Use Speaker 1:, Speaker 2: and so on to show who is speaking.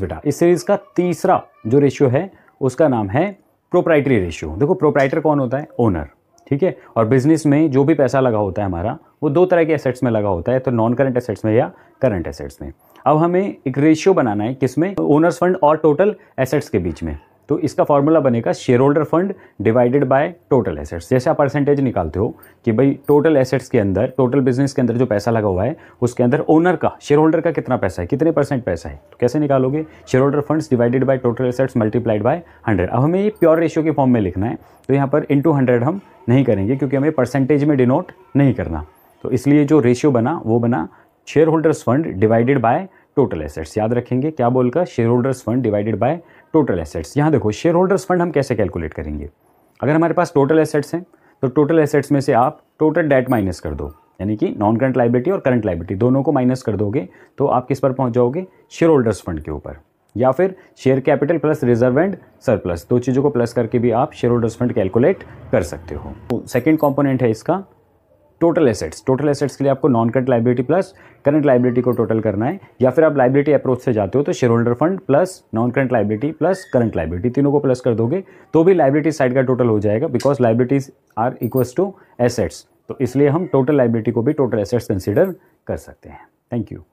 Speaker 1: बेटा, इस सीरीज़ का तीसरा जो रेशियो है उसका नाम है प्रोप्राइटरी रेशियो। देखो प्रोप्राइटर कौन होता है? ओनर, ठीक है। और बिजनेस में जो भी पैसा लगा होता है हमारा, वो दो तरह के एसेट्स में लगा होता है, तो नॉन करंट एसेट्स में या करंट एसेट्स में। अब हमें एक रेशियो बनाना है, किसमें? ओनर्स फंड और टोटल एसेट्स के बीच में। तो इसका फॉर्मूला बनेगा share holder fund divided by total assets. जैसे आप परसेंटेज निकालते हो कि भाई टोटल एसेट्स के अंदर, टोटल बिजनेस के अंदर जो पैसा लगा हुआ है उसके अंदर ओनर का, शेयर होल्डर का कितना पैसा है, कितने % पैसा है, तो कैसे निकालोगे? Share holder funds divided by total assets multiplied by 100। अब हमें ये प्योर रेशियो के फॉर्म में लिखना है, तो यहाँ पर इंटू 100 हम नहीं करेंगे क्योंकि हमें परसेंटेज में डिनोट नहीं करना। तो इसलिए जो रेशियो बना वो बना share holders fund divided by total assets. याद रखेंगे क्या बोलकर? Share holders fund divided by total assets. यहाँ देखो शेयर होल्डर्स फंड हम कैसे कैलकुलेट करेंगे? अगर हमारे पास टोटल एसेट्स हैं तो टोटल एसेट्स में से आप टोटल डेट माइनस कर दो, यानी कि नॉन करंट लाइबिलिटी और करंट लाइबिलिटी दोनों को माइनस कर दोगे तो आप किस पर पहुंच जाओगे? शेयर होल्डर्स फंड के ऊपर। या फिर share capital plus reserve and surplus, दो चीज़ों को प्लस करके भी आप शेयर होल्डर्स फंड कैलकुलेट कर सकते हो। तो सेकेंड कॉम्पोनेंट है इसका टोटल एसेट्स। टोटल एसेट्स के लिए आपको non current liability plus current liability को टोटल करना है, या फिर आप लाइबिलिटी अप्रोच से जाते हो तो share holder fund plus non current liability plus current liability तीनों को प्लस कर दोगे तो भी लाइबिलिटी साइड का टोटल हो जाएगा, because liabilities are equals to assets. तो इसलिए हम टोटल लाइबिलिटी को भी टोटल एसेट्स कंसिडर कर सकते हैं। Thank you.